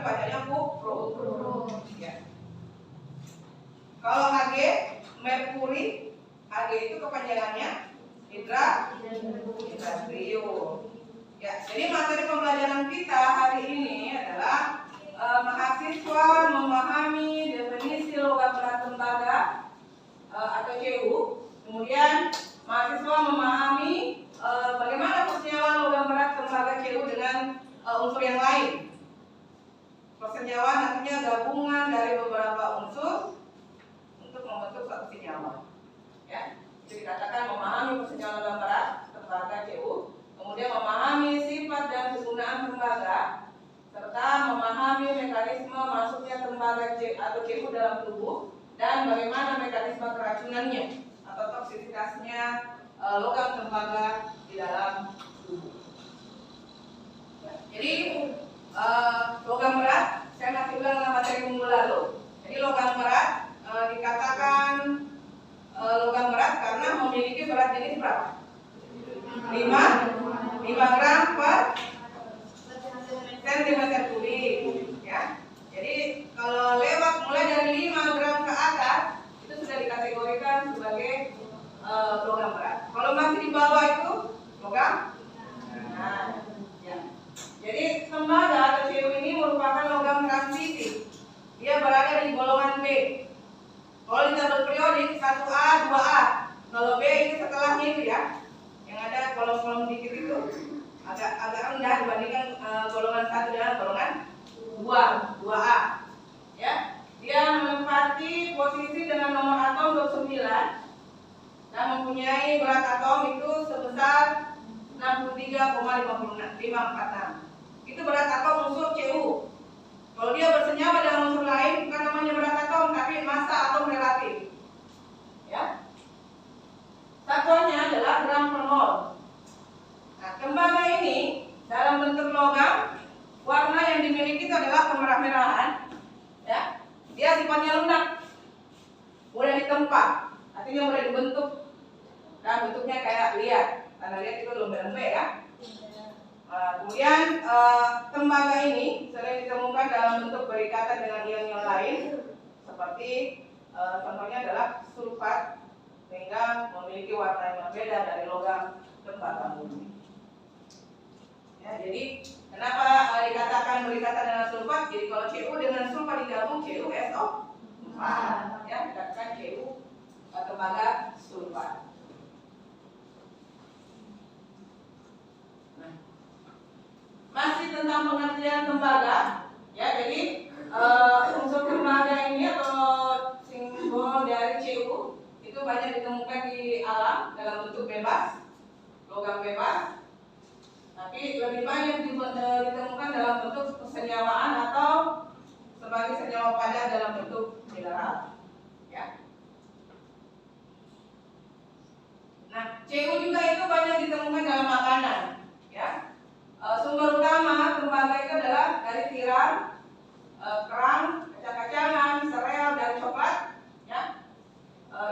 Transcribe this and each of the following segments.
tapi bacanya kupro. Ya. Kalau Hg, merkuri, Hg itu kepanjangannya hidratrio. Ya, jadi materi pembelajaran kita hari ini adalah mahasiswa memahami definisi logam berat tembaga atau CU. Kemudian mahasiswa memahami bagaimana persenyawaan logam berat tembaga CU dengan unsur yang lain. Persenyawaan artinya gabungan dari beberapa unsur untuk membentuk suatu senyawa. Ya, jadi dikatakan memahami persenyawaan logam berat tembaga CU, kemudian memahami sifat dan kegunaan tembaga, serta memahami mekanisme masuknya tembaga atau CU dalam tubuh dan bagaimana mekanisme keracunannya atau toksisitasnya logam tembaga di dalam tubuh. Ya, jadi logam berat, saya masih ulang dalam materi minggu lalu. Jadi logam berat dikatakan logam berat karena memiliki berat jenis berapa? 5 gram per sentimeter kubik. Ya. Jadi kalau lewat mulai dari 5 gram ke atas itu sudah dikategorikan sebagai logam berat. Kalau masih di bawah itu logam. Nah, ya. Jadi tembaga atau CU ini merupakan logam transitif. Dia berada di golongan B. Kalau di tabel periodik 1A, 2A. Kalau B itu setelahnya itu ya. Yang ada kolom-kolom dikit itu agak rendah dibandingkan golongan 1 dengan golongan 2A. Ya. Dia menempati posisi dengan nomor atom 29 dan mempunyai berat atom itu sebesar 63,546. Itu berat atom unsur CU. Kalau dia bersenyawa dengan unsur lain bukan namanya berat atom tapi massa atom relatif. Ya. Satuannya adalah gram per mol. Nah, tembaga ini dalam bentuk logam, warna yang dimiliki itu adalah kemerah-merahan. Ya. Dia sifatnya lunak, mudah ditempa, artinya mudah dibentuk, dan bentuknya kayak liat. Karena liat itu lembe-lembe ya. Kemudian tembaga ini sering ditemukan dalam bentuk berikatan dengan ion-ion lain, seperti contohnya adalah sulfat, sehingga memiliki warna yang berbeda dari logam tembaga murni. Ya, jadi kenapa dikatakan berikatan dengan sulfat? Jadi kalau CU dengan sulfat digabung CuSO4, ya dikatakan CU tembaga sulfat. Nah, masih tentang pengertian tembaga, ya jadi unsur tembaga ini atau simbol dari CU itu banyak ditemukan di alam dalam bentuk bebas, logam bebas. Tapi lebih banyak ditemukan dalam bentuk persenyawaan atau sebagai senyawa padat dalam bentuk mineral. Ya. Nah, CU juga itu banyak ditemukan dalam makanan. Ya. Sumber utama tembaga itu adalah dari tiram, kerang, kacang-kacangan, sereal, dan coklat. Ya.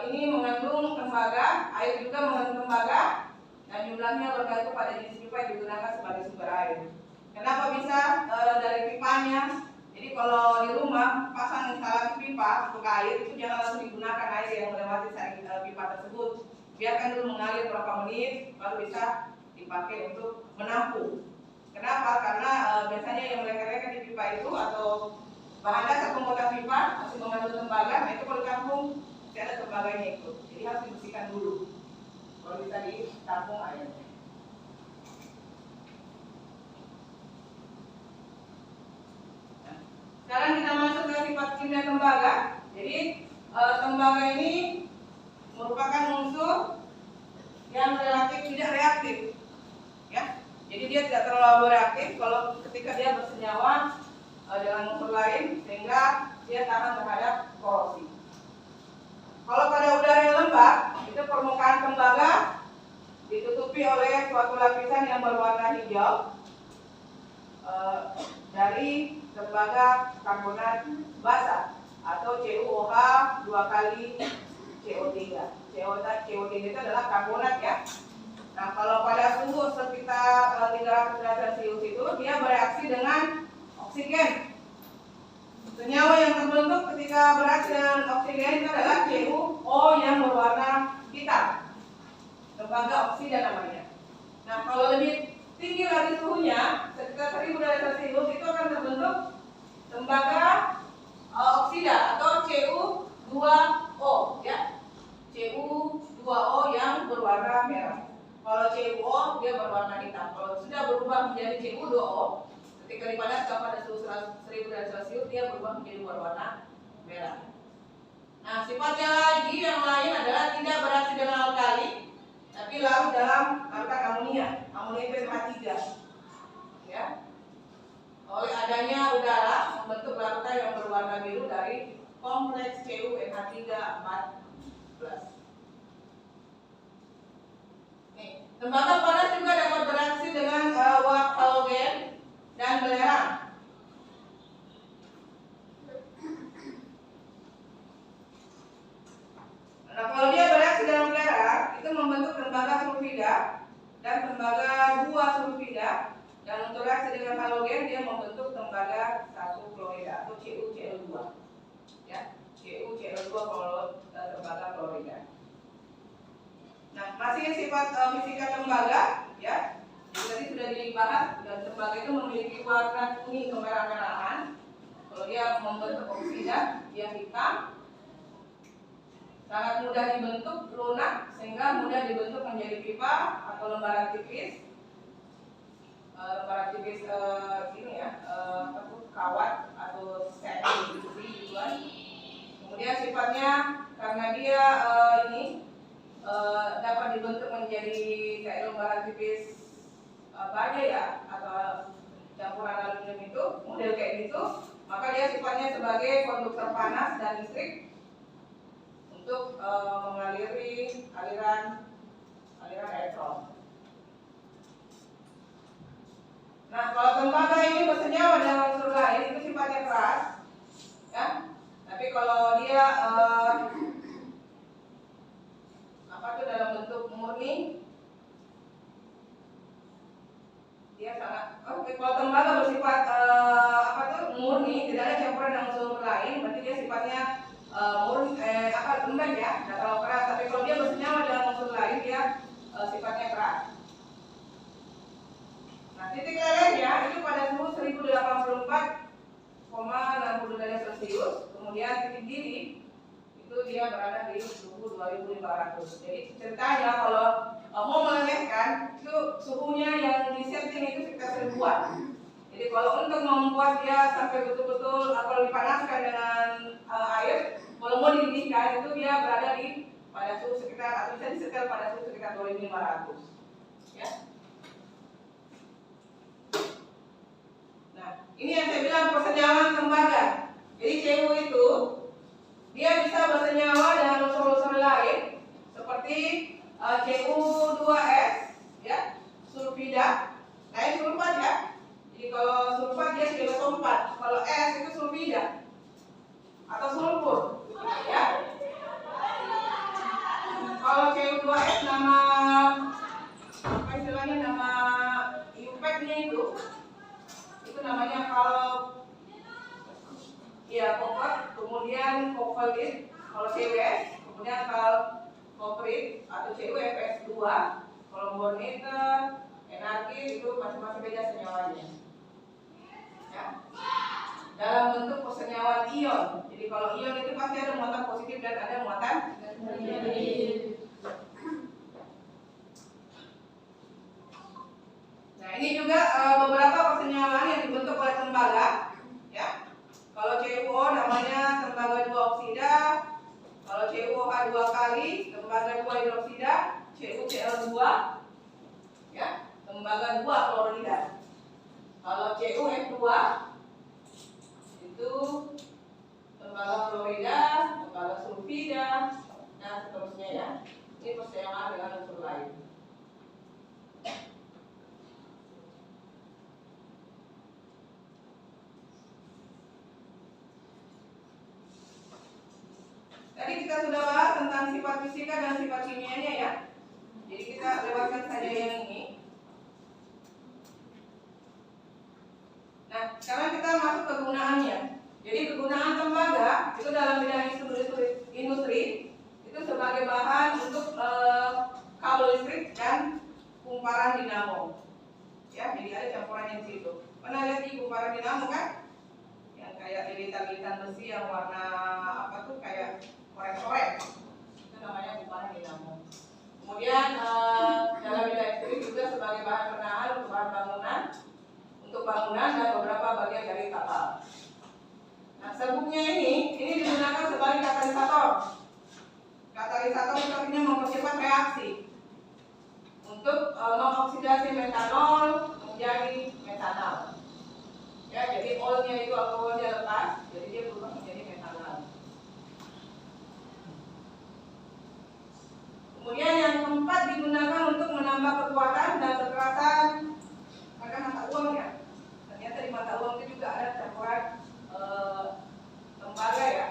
Ini mengandung tembaga, air juga mengandung tembaga. Dan jumlahnya bergantung pada jenis pipa yang digunakan sebagai sumber air. Kenapa bisa dari pipanya? Jadi kalau di rumah pasang instalasi pipa untuk air itu jangan langsung digunakan air yang melewati pipa tersebut. Biarkan dulu mengalir beberapa menit baru bisa dipakai untuk menampung. Kenapa? Karena biasanya yang mereka di pipa itu atau bahan dasar pembuatan pipa masih mengandung tembaga. Nah itu kalau ditampung tidak ada tembaganya itu. Jadi harus dibersihkan dulu. Kalau bisa ditampung airnya. Nah, sekarang kita masuk ke sifat kimia tembaga. Jadi tembaga ini merupakan unsur yang relatif tidak reaktif. Ya, jadi dia tidak terlalu reaktif kalau ketika dia bersenyawa dengan unsur lain sehingga dia tahan terhadap korosi. Kalau pada udara yang lembab, itu permukaan tembaga ditutupi oleh suatu lapisan yang berwarna hijau dari tembaga karbonat basah atau CuOH 2 kali CO3. CO3 itu adalah karbonat ya. Nah, kalau pada suhu sekitar 300 derajat Celcius itu dia bereaksi dengan oksigen Senyawa yang terbentuk ketika bereaksi dengan oksigen itu adalah CuO yang berwarna hitam. Tembaga oksida namanya. Nah, kalau lebih tinggi lagi suhunya, sekitar 1000 derajat Celcius, itu akan terbentuk tembaga oksida atau Cu2O, ya. Cu2O yang berwarna merah. Kalau CuO dia berwarna hitam. Kalau sudah berubah menjadi Cu2O, ketika dipanaskan pada suhu 1000 derajat Celcius, dia berubah menjadi berwarna merah. Nah, sifatnya lagi yang lain adalah tidak bereaksi dengan alkali, tapi larut dalam larutan amonia. Amonia itu H3. Ya. Oleh adanya udara membentuk larutan yang berwarna biru dari kompleks CuNH3 4+. Nih, tembaga panas juga dapat bereaksi dengan uap halogen dan belerang. Nah, kalau dia bereaksi dengan belerang, itu membentuk tembaga sulfida dan tembaga 2 sulfida, dan untuk reaksi dengan halogen dia membentuk tembaga 1 klorida atau CuCl2. Ya, CuCl2 kalau tembaga klorida. Nah, masih sifat fisika tembaga, ya. Jadi sudah dibahas, dan tembaga itu memiliki warna kuning kemerah-merahan. Kalau dia membentuk oksida, dia hitam, sangat mudah dibentuk, lunak, sehingga mudah dibentuk menjadi pipa atau lembaran tipis. Lembaran tipis ini ya, kawat atau set gituan. Kemudian sifatnya karena dia dapat dibentuk menjadi kayak lembaran tipis baja ya, atau campuran aluminium itu, model kayak gitu, maka dia sifatnya sebagai konduktor panas dan listrik untuk mengaliri aliran elektron. Nah, kalau tembaga ini bersenyawa dengan unsur lain itu sifatnya keras, ya. Tapi kalau dia dalam bentuk murni, dia sangat kalau tembaga bersifat murni, tidak ada campuran dengan unsur lain, berarti dia sifatnya murni lembek ya, tidak terlalu keras. Tapi kalau dia bersenyawa dengan unsur lain, dia sifatnya keras. Nah, titik lelehnya itu pada suhu 1084,60 derajat Celcius. Kemudian titik didih itu dia berada di suhu 2500. Jadi ceritanya kalau mau melelehkan itu suhunya yang disetting itu sekitar 1000-an. Jadi kalau untuk membuat dia sampai betul-betul kalau dipanaskan dengan air, kalau mau dididihkan itu dia berada di pada suhu sekitar, atau bisa disetel pada suhu sekitar 2500. Ya. Nah, ini yang saya bilang persenyawaan tembaga. Jadi Cu itu dia bisa bersenyawa dengan unsur-unsur lain seperti Cu2S, ya, sulfida, lain sulfat ya. Jadi kalau sulfat dia sebagai sulfat, kalau S itu sulfida atau sulfur, ya. Kalau Cu2S nama apa istilahnya, nama iupeknya itu namanya kalau ya koper, kemudian kopelit kalau CWS, kemudian kalau koprit atau CuFS2, kalau borniter, energi itu masing-masing beda senyawanya. Ya. Dalam bentuk persenyawaan ion. Jadi kalau ion itu pasti ada muatan positif dan ada muatan negatif. Nah, ini juga beberapa persenyawaan yang dibentuk oleh tembaga, ya. Kalau CuO namanya tembaga 2 oksida, kalau CuOH 2 kali, tembaga 2 hidroksida, CuCl2, ya, tembaga 2 klorida. Kalau CuF2 itu tembaga klorida, tembaga sulfida, dan seterusnya ya. Ini persenyawaan dengan unsur lain. Tadi kita sudah bahas tentang sifat fisika dan sifat kimianya ya. Jadi kita lewatkan saja yang ini. Nah, sekarang kita masuk ke kegunaannya. Jadi kegunaan tembaga itu dalam bidang industri itu sebagai bahan untuk kabel listrik dan kumparan dinamo. Ya, jadi ada campurannya di situ. Pernah lihat di kumparan dinamo kan? Yang kayak lilitan-lilitan besi yang warna apa tuh kayak korek-korek. Itu namanya kumparan dinamo. Kemudian dalam bidang listrik juga sebagai bahan penahan untuk bahan bangunan, dan beberapa bagian dari kapal. Nah, serbuknya ini digunakan sebagai katalisator. Katalisator itu artinya mempercepat reaksi untuk mengoksidasi metanol menjadi metanol. Ya, jadi olnya itu alkoholnya lepas, jadi dia berubah menjadi metanol. Kemudian yang keempat digunakan untuk menambah kekuatan dan kekerasan pada mata uang ya. Ternyata di mata uang itu juga ada campuran tembaga ya.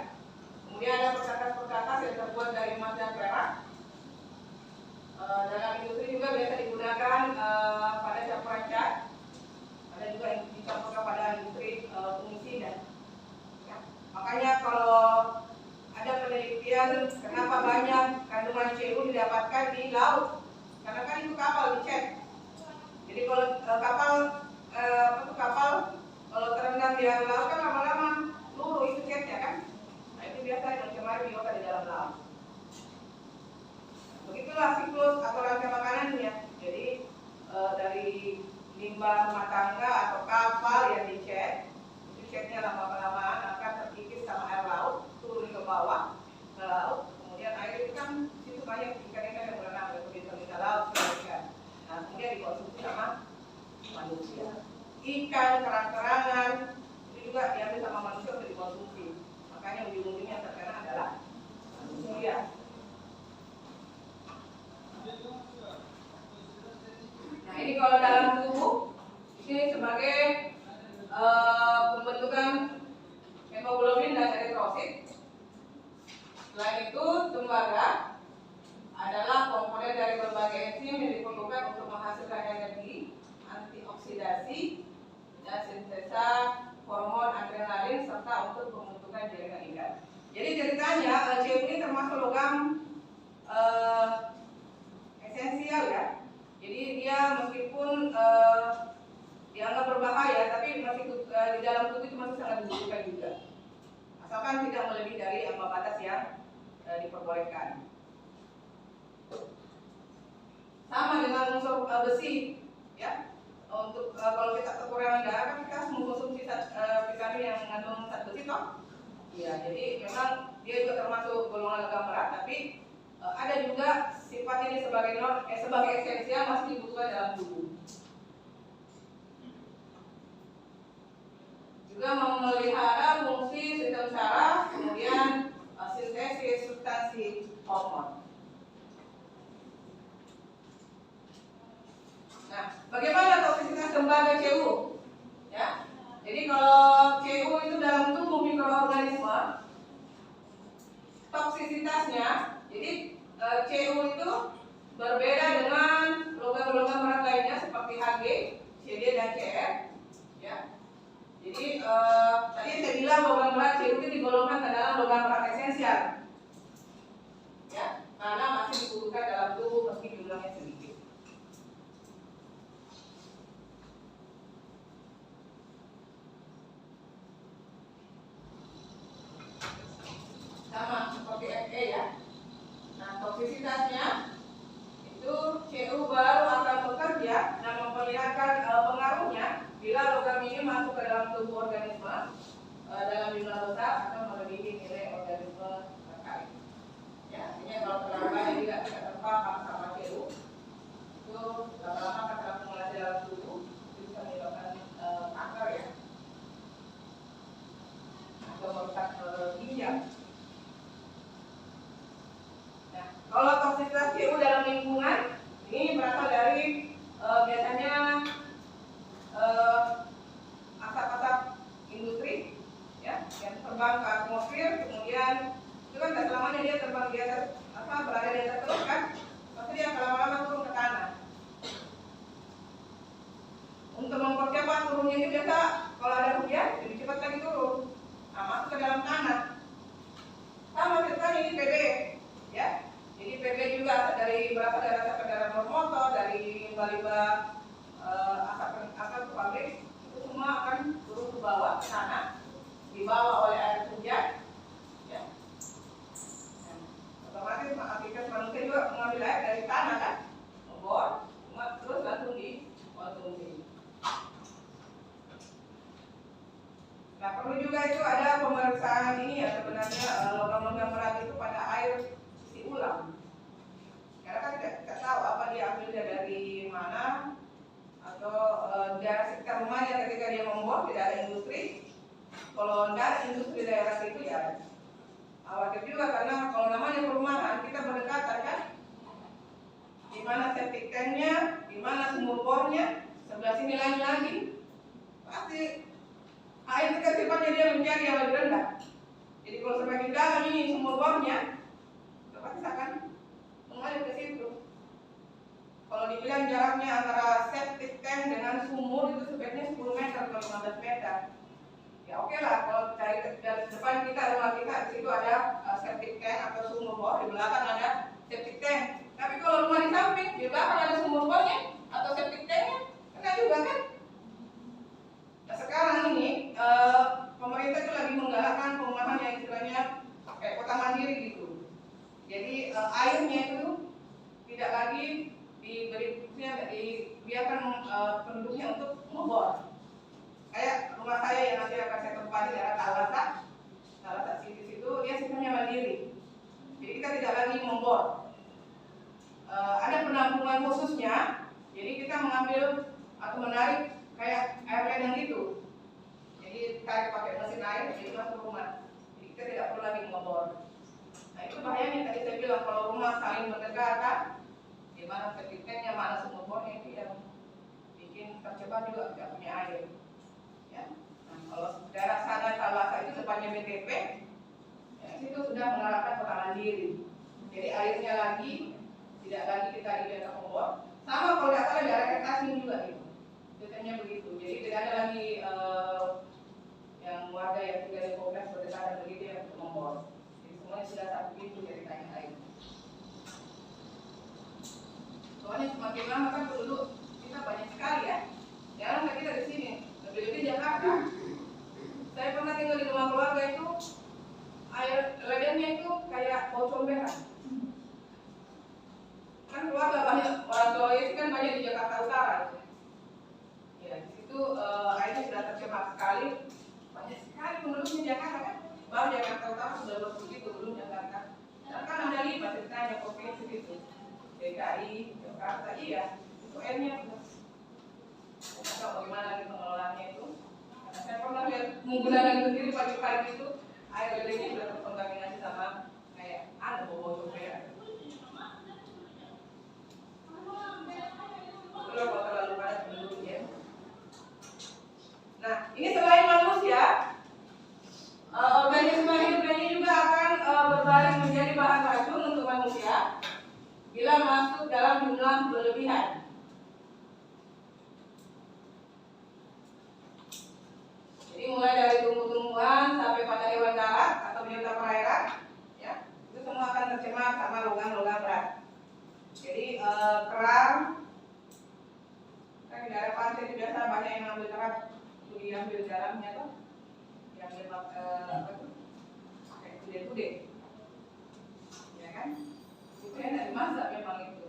Kemudian ada perkakas-perkakas yang terbuat dari emas dan perak. Dalam industri juga biasa digunakan pada campuran cat. Ada juga yang dicampurkan pada industri pengisina. Ya. Makanya kalau ada penelitian kenapa banyak kandungan CO didapatkan di laut, karena kan itu kapal dicek. Jadi kalau kapal kalau terendam di laut kan lama-lama luruh itu catnya kan. Nah itu biasa yang mencemari biota di dalam laut. Begitulah siklus atau rantai makanannya. Jadi dari limbah rumah tangga atau kapal yang dicek, itu ceknya lama-kelamaan akan terkikis sama air laut, turun ke bawah ke laut. Kemudian air itu kan situ banyak ikan-ikan yang berenang, seperti ikan laut, ikan. Nah kemudian dikonsumsi sama manusia. Ikan, kerang-kerangan itu juga diambil sama manusia untuk dikonsumsi. Makanya ujung-ujungnya terkena adalah manusia. Nah ini kalau dalam tubuh ini sebagai pembentukan hemoglobin dan eritrosit. Selain itu tembaga adalah komponen dari berbagai enzim yang diperlukan untuk menghasilkan energi, antioksidasi, dan sintesa hormon adrenalin serta untuk pembentukan jaringan ikat. Jadi ceritanya CO ini termasuk logam esensial ya. Jadi dia meskipun dianggap berbahaya, tapi masih di dalam tubuh itu masih sangat dibutuhkan juga. Asalkan tidak melebihi dari ambang batas yang diperbolehkan. Sama dengan unsur besi, ya. Untuk kalau kita kekurangan darah kan kita harus mengkonsumsi vitamin yang mengandung zat besi toh. Iya, jadi memang dia juga termasuk golongan logam berat, tapi ada juga sifat ini sebagai esensial masih dibutuhkan dalam tubuh. Juga memelihara fungsi sistem saraf, kemudian sintesis substansi hormon. Nah, bagaimana toksisitas tembaga CU? Ya, jadi kalau CU itu dalam tubuh mikroorganisme, toksisitasnya, jadi CU itu berbeda dengan logam-logam berat lainnya seperti Hg, Cd dan Cr. Ya, jadi tadi saya bilang logam berat CU itu digolongkan ke dalam logam berat esensial. Ya, karena masih dibutuhkan dalam tubuh meski jumlahnya sedikit. Sama seperti Fe ya. Nah, toksisitasnya itu CU baru akan bekerja dan memperlihatkan pengaruhnya bila logam ini masuk ke dalam tubuh organisme dalam jumlah besar akan melebihi nilai organisme limbah-limbah asap ke pabrik itu semua akan turun ke bawah ke tanah, dibawa oleh air hujan, ya. Otomatis aktivitas manusia juga mengambil air dari tanah kan, membor, terus langsung dikonsumsi. Nah, perlu juga itu ada pemeriksaan ini ya, sebenarnya logam-logam berat itu pada air isi ulang. Karena kan tidak tahu apa dia ambilnya dari mana, atau daerah sekitar rumahnya ketika dia membor tidak ada industri. Kalau tidak ada industri daerah itu ya khawatir juga, karena kalau namanya perumahan kita berdekatan kan, di mana septic tanknya, di mana sumur bornya, sebelah sini lain lagi, pasti air sifatnya dia mencari yang lebih rendah. Jadi kalau semakin dalam ini sumur bornya, pasti akan mengalir ke situ. Kalau dibilang jaraknya antara septic tank dengan sumur itu sebaiknya 10 meter atau 15 meter. Ya oke lah, kalau dari depan kita, rumah kita, di situ ada septic tank atau sumur bor, di belakang ada septic tank. Tapi kalau rumah di samping, di belakang ada sumur bornya atau septic tanknya, kena juga kan? Nah sekarang ini pemerintah itu lagi menggalakkan perumahan yang istilahnya kayak kota mandiri gitu. Jadi airnya itu tidak lagi dibiarkan penduduknya untuk membor. Kayak rumah saya yang nanti akan saya tempati di daerah Talasa situ, dia sistemnya mandiri. Jadi kita tidak lagi membor. Ada penampungan khususnya. Jadi kita mengambil atau menarik kayak air ledeng gitu. Jadi tarik pakai mesin air, jadi masuk rumah. Jadi kita tidak perlu lagi membor. Nah itu bahayanya tadi saya bilang, kalau rumah saling berdekatan, di mana septic tanknya, mana sumur bornya, itu yang bikin terjebak juga tidak punya air. Ya. Nah, kalau daerah sana Talasa itu depannya BTP, ya, itu sudah menerapkan kota mandiri. Jadi airnya lagi tidak lagi kita dibiarkan membor. Sama kalau tidak salah daerah Kertasing juga itu, sistemnya begitu. Jadi tidak ada lagi yang warga yang tinggal di kompleks berdekatan begitu yang membor. Jadi semuanya sudah satu pintu ceritanya air. Soalnya semakin lama kan penduduk kita banyak sekali ya. Jarang kita di sini. Lebih-lebih Jakarta. Saya pernah tinggal di rumah keluarga itu, air ledengnya itu kayak bau comberan. Kan keluarga banyak, orang Sulawesi kan banyak di Jakarta Utara. Ya, di situ airnya sudah tercemar sekali. Banyak sekali penduduknya Jakarta kan. Baru Jakarta Utara sudah begitu, belum Jakarta. Dan kan ada 5 ceritanya provinsi itu. DKI, Jakarta, iya, itu airnya tidak tahu bagaimana lagi pengelolaannya itu. Karena saya pernah lihat menggunakan sendiri pagi-pagi itu air ledengnya sudah terkontaminasi sama kayak ada bau comberan. Itulah kalau terlalu padat penduduknya. Nah, ini selain manusia, organisme hidup lainnya juga akan berbaring menjadi bahan racun untuk manusia bila masuk dalam jumlah berlebihan. Jadi mulai dari tumbuh-tumbuhan sampai pada hewan darat atau biota perairan, ya, itu semua akan tercemar sama logam-logam berat. Jadi kerang, kan di daerah pantai itu biasa banyak yang ambil kerang untuk diambil dalamnya tuh, diambil apa tuh, kayak kude-kude, ya kan? Itu enak dimasak memang itu,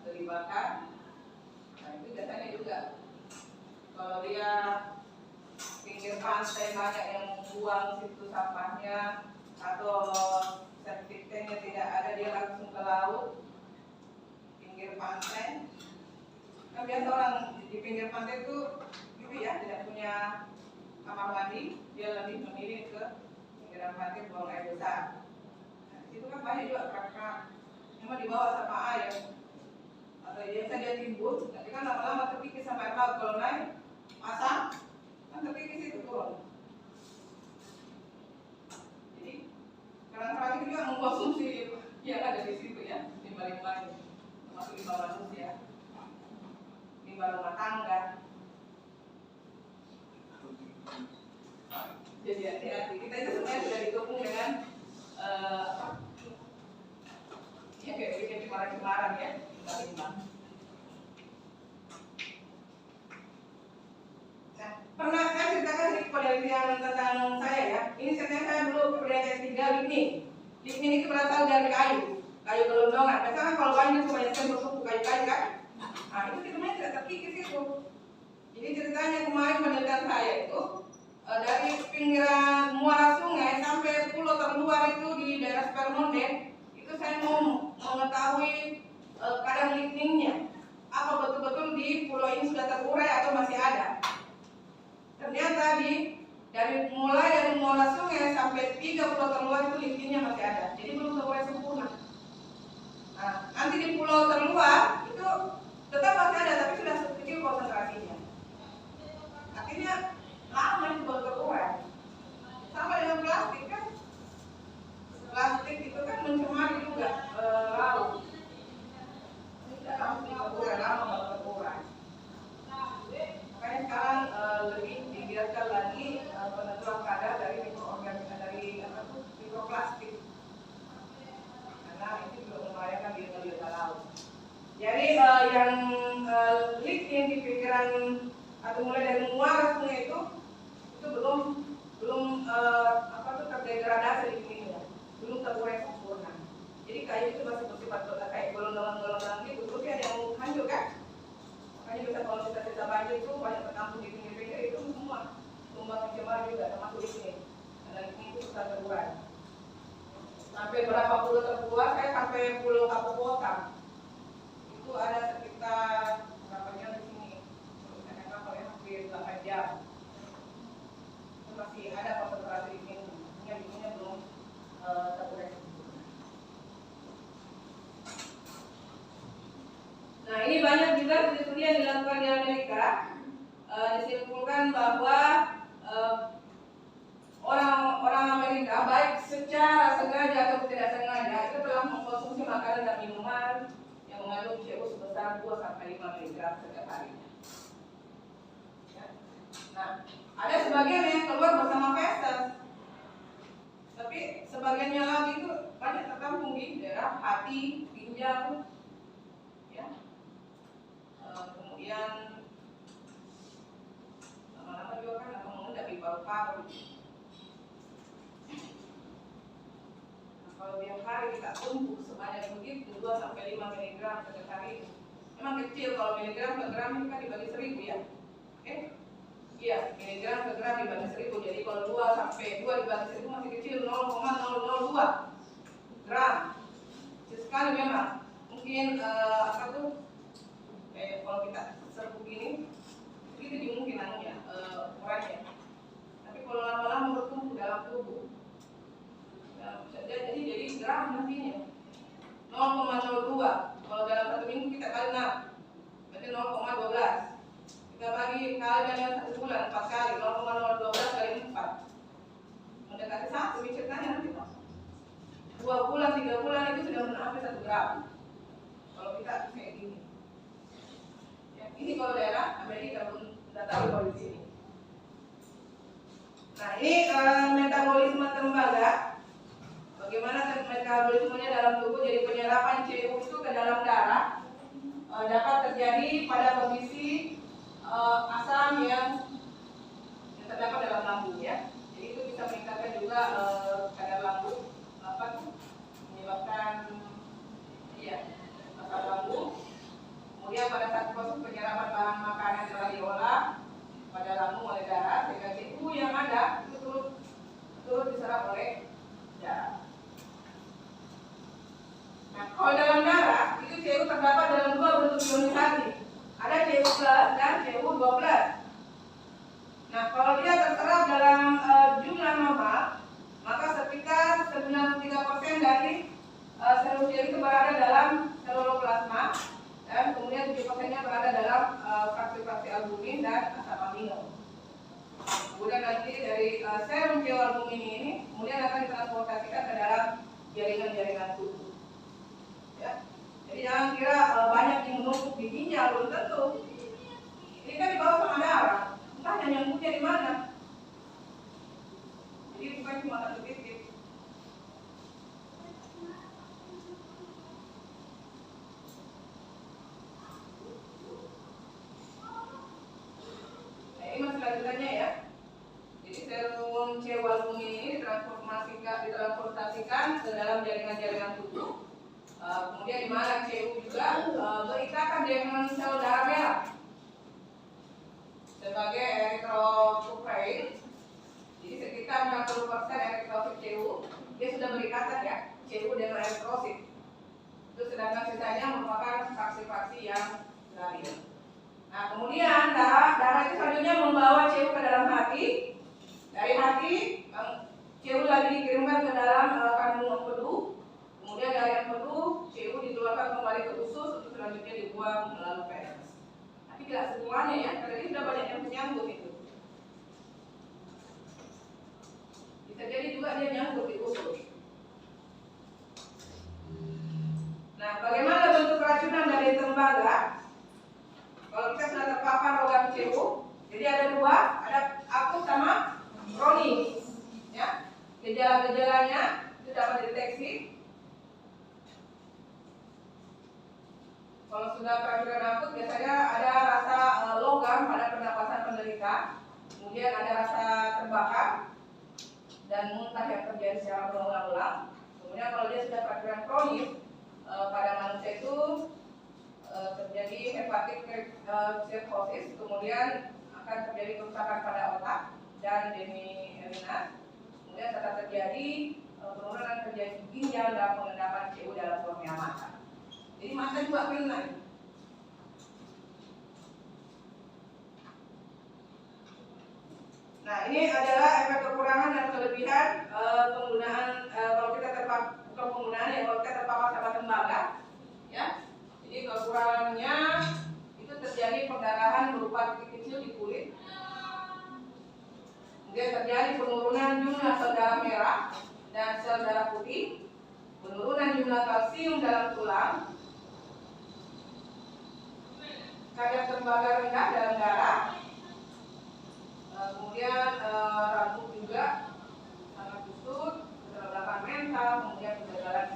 atau dibakar. Nah itu biasanya juga kalau dia pinggir pantai banyak yang buang situ sampahnya, atau septic tanknya tidak ada, dia langsung ke laut. Pinggir pantai kan biasa orang di pinggir pantai itu gitu ya, tidak punya kamar mandi, dia lebih memilih ke pinggiran pantai buang air besar. Itu kan banyak juga kerak-kerak memang dibawa sama air, atau dia timbul, tapi kan lama-lama terkikis sama air laut. Kalau naik pasang kan terkikis itu turun. Jadi kerang-kerang itu juga mengkonsumsi yang ada di situ ya, limbah-limbahnya, termasuk limbah manusia, limbah rumah tangga. Jadi hati-hati, kita itu sebenarnya sudah didukung dengan ya kayak bikin cemaran-cemaran ya, limbah-limbah. penelitian tentang saya ya. Ini saya dulu penelitian S3 lignin. Lignin itu berasal dari kayu gelondongan. Misalnya kalau banjir banyak sekali bersuku kayu-kayu kan. Nah itu sebenarnya tidak terkikis itu. Jadi ceritanya kemarin penelitian saya itu dari pinggiran muara sungai sampai pulau terluar itu di daerah Spermonde, itu saya mau mengetahui kadar ligninnya. Apa betul-betul di pulau ini sudah terurai atau masih ada? Ternyata mulai dari muara sungai sampai 3 pulau terluar itu ligninnya masih ada. Jadi belum terurai sempurna. Nah, nanti di pulau terluar itu tetap masih ada, tapi sudah kecil konsentrasinya. Akhirnya lama itu baru terurai. Sama dengan plastik kan? Plastik itu kan mencemari juga laut. Langsung terurai, lama baru terurai. Makanya sekarang lebih dibiarkan lagi penentuan kadar dari mikroplastik. Karena itu juga membahayakan biota laut. Jadi yang lignin di pikiran atau mulai dari muara sungai itu belum terdegradasi ligninnya, belum terurai sempurna. Jadi kayu itu masih bersifat kayak golongan-golongan gitu, terus ada yang hancur kan? Makanya bisa kalau kita banjir itu banyak terkampung di pinggir-pinggir itu semua tumbang mencemar juga termasuk lignin. Karena lignin itu susah terurai. Sampai berapa pulau terluar, saya sampai Pulau Kapukota. Itu ada sekitar berapa jam di sini? Karena kapalnya hampir 8 jam. Itu masih ada konsentrasi lignin. Ligninnya belum terurai. Nah ini banyak juga studi yang dilakukan di Amerika, disimpulkan bahwa orang Amerika baik secara sengaja atau tidak sengaja itu telah mengkonsumsi makanan dan minuman yang mengandung CO sebesar 2-5 mg setiap harinya. Ya. Nah ada sebagian yang keluar bersama feses, tapi sebagiannya lagi itu banyak tertampung di daerah hati, ginjal, ya. Kemudian lama-lama juga kan akan mengendap di paru-paru. Nah, kalau tiap hari kita tumbuk sebanyak begitu 2-5 mg setiap hari, memang kecil. Kalau miligram per gram itu kan dibagi 1000 ya. Oke? Iya, miligram per gram dibagi 1000. Jadi kalau 2 dibagi 1000 masih kecil, 0,002 gram. Kecil sekali memang. Mungkin kalau kita serbu gini, itu dimungkinannya ukurannya. Tapi kalau lama-lama bertumbuh dalam tubuh, ya, bisa jadi gram nantinya 0,02. Kalau dalam 1 minggu kita kali 6, berarti 0,12. Kita bagi kali dalam 1 bulan 4 kali, 0,012 kali 4. Mendekati 1 ini ceritanya nanti Pak. 2 bulan, 3 bulan itu sudah sampai 1 gram. Kalau kita kayak gini. Ini kalau daerah Amerika belum tahu kalau di sini. Nah ini metabolisme tembaga. Bagaimana metabolismenya dalam tubuh? Jadi penyerapan CO itu ke dalam darah dapat terjadi pada kondisi asam yang terdapat dalam lambung ya. Jadi itu bisa meningkatkan juga kadar lambung, menyebabkan asam lambung. Kemudian pada saat proses penyerapan bahan makanan yang telah diolah pada lambung oleh darah, sehingga itu yang ada itu turut diserap oleh darah. Nah, kalau dalam darah itu CO terdapat dalam 2 bentuk ionisasi, ada CO+ dan CO12. Nah, kalau dia terserap dalam jumlah normal, maka sekitar 93% dari sel itu berada dalam seluloplasma. Dan kemudian 7%-nya berada dalam fraksi-fraksi albumin dan asam amino. Kemudian nanti dari serum albumin ini kemudian akan ditransportasikan ke dalam jaringan-jaringan tubuh. Ya. Jadi jangan kira banyak yang menumpuk di ginjal, belum tentu. Ini kan dibawa sama darah, entah nyambutnya di mana. Jadi bukan cuma satu titik. Ini masih lanjutannya ya. Jadi kehidupan bumi ini ditransportasikan ke dalam jaringan-jaringan tubuh. Kemudian di mana CU juga berikatan dengan sel darah merah sebagai erythropoietin. Jadi sekitar 60% eritrosit CU dia sudah berikatan ya, CU dengan eritrosit. Itu sedangkan sisanya merupakan fraksi-fraksi yang lain. Nah, kemudian darah itu selanjutnya membawa CU ke dalam hati. Dari hati, CU lagi dikirimkan ke dalam kandung empedu. Kemudian dari empedu, CU dikeluarkan kembali ke usus untuk selanjutnya dibuang melalui penis. Tapi tidak semuanya ya, karena ini sudah banyak yang menyangkut itu. Bisa jadi juga dia nyangkut di usus. Nah, bagaimana bentuk keracunan dari tembaga? Kalau kita sudah terpapar logam CU, jadi ada dua, ada akut sama kronis. Ya, gejala-gejalanya itu dapat dideteksi. Kalau sudah keracunan akut, biasanya ada rasa logam pada pernapasan penderita, kemudian ada rasa terbakar dan muntah yang terjadi secara berulang-ulang. Kemudian kalau dia sudah keracunan kronis, pada manusia itu terjadi hepatic cirrhosis, kemudian akan terjadi kerusakan pada otak dan demielinas, kemudian serta terjadi penurunan kerja ginjal dan pengendapan CU dalam kornea mata. Jadi mata juga kena. Nah, ini adalah efek kekurangan dan kelebihan penggunaan kalau kita terpapar penggunaan ya, kalau kita terpapar sama tembaga, ya. Jadi kekurangannya itu terjadi perdarahan berupa titik kecil di kulit. Kemudian terjadi penurunan jumlah sel darah merah dan sel darah putih, penurunan jumlah kalsium dalam tulang, kadar tembaga rendah dalam darah, kemudian rambut juga sangat kusut, keterbelakangan mental, kemudian kegagalan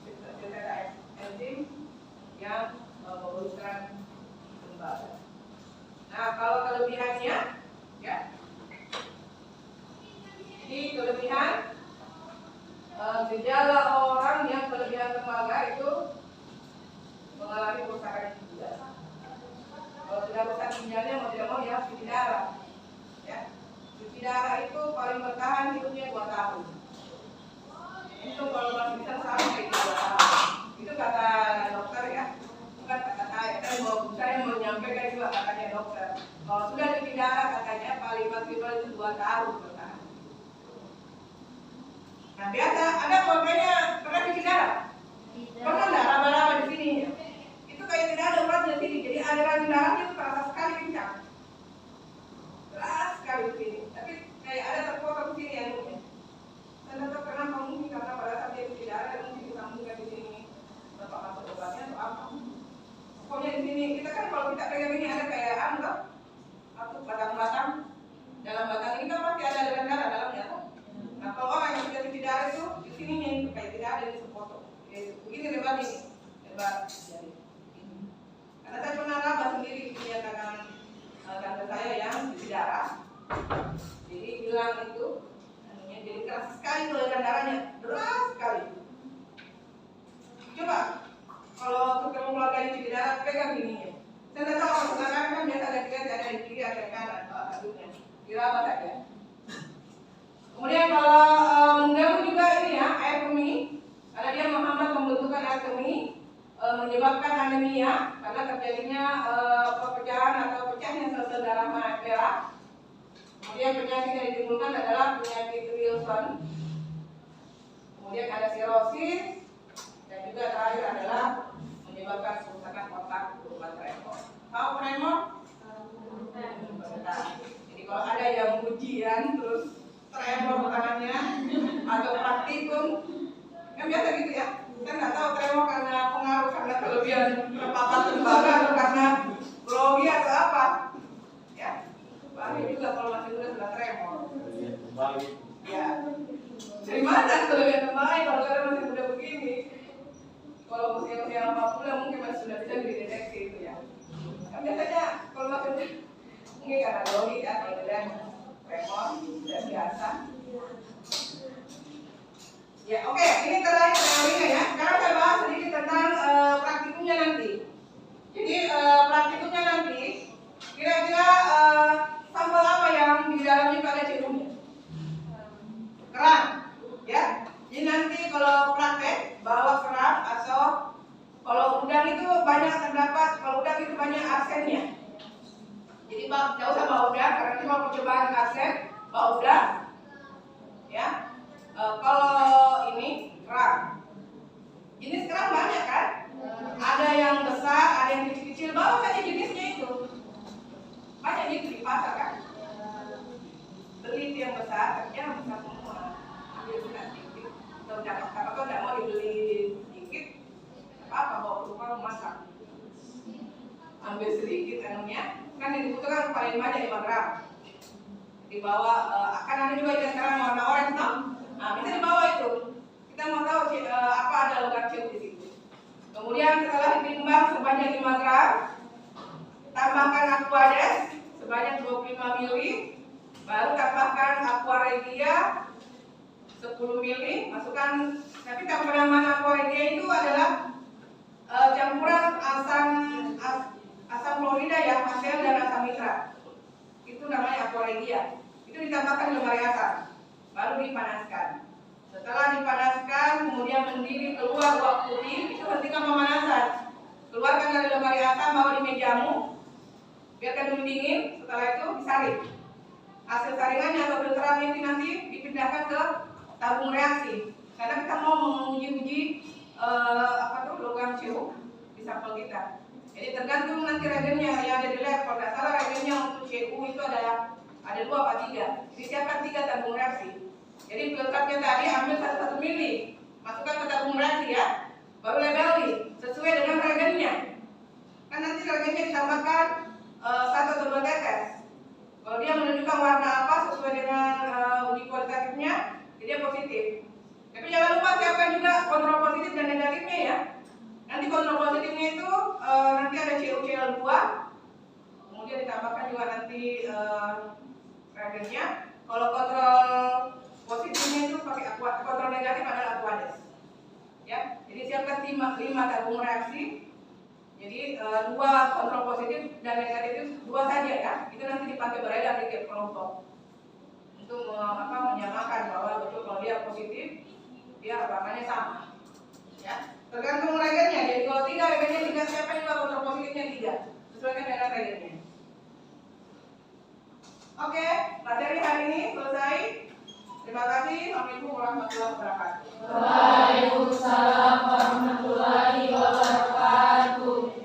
sistem enzim yang memerlukan tembaga. Nah, kalau kelebihannya, ya, ini kelebihan gejala orang yang kelebihan tembaga itu mengalami kerusakan ginjal. Kalau sudah rusak ginjalnya mau tidak mau ya cuci darah. Ya, cuci darah itu paling bertahan hidupnya 2 tahun. Itu kalau masih bisa sampai 2 tahun. Itu kata dokter ya, bukan kata saya. Saya mau menyampaikan juga katanya dokter. Kalau sudah cuci darah katanya paling maksimal itu 2 tahun bertahan. Nah, biasa ada keluarganya pernah cuci darah? Pernah nggak laba-laba di sini? Itu kayak tidak ada urat di sini. Jadi aliran darahnya itu terasa sekali kencang. Keras sekali di sini. Tapi kayak ada terpotong di sini ya mungkin. Dan tetap kenapa mungkin karena pada saat dia cuci darah dan mungkin disambungkan di sini. Bapak masuk obatnya atau apa? Pokoknya di sini kita kan kalau kita pegang ini ada kayak anggap atau batang-batang. Dalam batang ini kan pasti ada aliran darah dalamnya. Nah, kalau orang yang sudah cuci darah itu di sininya itu kayak tidak ada yang sepotong. Begini lebar ini, lebar jari. Karena saya pernah laba sendiri punya tante saya yang cuci darah. Jadi bilang itu, jadi keras sekali tuh aliran darahnya, deras sekali. Coba kalau ketemu keluarga yang cuci darah, pegang ininya. Saya tidak tahu kalau sekarang kan biasa ada di kiri, ada di kanan, aduknya. Diraba saja. Kemudian kalau mengganggu juga ini ya, air kemih, karena dia menghambat pembentukan air kemih, menyebabkan anemia karena terjadinya perpecahan atau pecahnya sel-sel darah merah. Kemudian penyakit yang ditimbulkan adalah penyakit Wilson. Kemudian ada sirosis dan juga terakhir adalah menyebabkan kerusakan otak berupa tremor. Tahu tremor? Jadi kalau ada yang ujian terus tremor tangannya atau praktikum, kan biasa gitu ya. Kan nggak tahu tremor karena pengaruh karena kelebihan terpapar tembaga atau karena grogi atau apa. Ya, bahaya juga kalau masih muda sudah tremor. Ya, dari mana kelebihan tembaga kalau kalian masih muda begini? Kalau usia 40 mungkin masih sudah bisa dideteksi itu ya. Kan biasanya kalau masih muda mungkin karena grogi ya, kalau tremor sudah biasa. Ya, oke, ini terakhir teorinya ya. Sekarang saya bahas sedikit tentang praktikumnya nanti. Jadi praktikumnya nanti kira-kira sampel apa yang di dalamnya ada CO2-nya? Kerang, ya. Jadi nanti kalau praktek bawa kerang atau kalau udang itu banyak terdapat, kalau udang itu banyak arsennya. Jadi jauh sama bawa udang, karena itu mau percobaan arsen, bawa udang, ya. Kalau ini kerang, jenis kerang banyak kan? Ada yang besar, ada yang kecil-kecil. Bawa saja jenisnya itu. Banyak itu di pasar kan? Beli itu yang besar, tapi jangan besar semua. Ambil juga sedikit. Kalau tidak mau dibeli sedikit, apa bawa ke rumah masak. Ambil sedikit anunya. Kan yang dibutuhkan paling banyak 5 gram. Dibawa, akan ada juga ikan kerang warna oranye, no? Nah, bisa dibawa itu. Kita mau tahu apa ada logam CO di situ. Kemudian setelah ditimbang sebanyak 5 gram, tambahkan aquades sebanyak 25 ml, baru tambahkan aqua regia 10 ml, masukkan. Tapi campuran aqua regia itu adalah campuran asam klorida ya, asam dan asam nitrat. Itu namanya aqua regia. Itu ditambahkan lemari asam, baru dipanaskan. Setelah dipanaskan, kemudian mendidih keluar uap putih, itu hentikan pemanasan. Keluarkan dari lemari asam, bawa di mejamu, biarkan dulu dingin. Setelah itu disaring. Hasil saringannya atau filteran ini nanti dipindahkan ke tabung reaksi. Karena kita mau menguji-uji logam CO di sampel kita. Jadi tergantung nanti reagennya yang ada di lab. Kalau tidak salah reagennya untuk CO itu ada 2 atau 3. Disiapkan 3 tabung reaksi. Jadi filternya tadi ambil 1 mili, masukkan ke tabung reaksi ya, baru labeli sesuai dengan reagennya. Kan nanti reagennya ditambahkan 1 atau 2 tetes. Kalau dia menunjukkan warna apa sesuai dengan uji kualitatifnya, jadi positif. Tapi jangan lupa siapkan juga kontrol positif dan negatifnya ya. Nanti kontrol positifnya itu nanti ada CuCl2, kemudian ditambahkan juga nanti reagennya. Kalau kontrol positifnya itu pakai kontrol negatif adalah aquades. Ya, jadi siapkan 5 tabung reaksi. Jadi 2 kontrol positif dan negatif itu 2 saja ya. Itu nanti dipakai beredar di tiap kelompok untuk menyamakan bahwa betul kalau dia positif dia warnanya sama. Ya, tergantung reagennya. Jadi kalau 3 reagennya 3, siapkan juga kontrol positifnya 3. Sesuaikan dengan reagennya. Oke, materi hari ini selesai. Terima kasih. Assalamualaikum warahmatullahi wabarakatuh. Waalaikumsalam warahmatullahi wabarakatuh.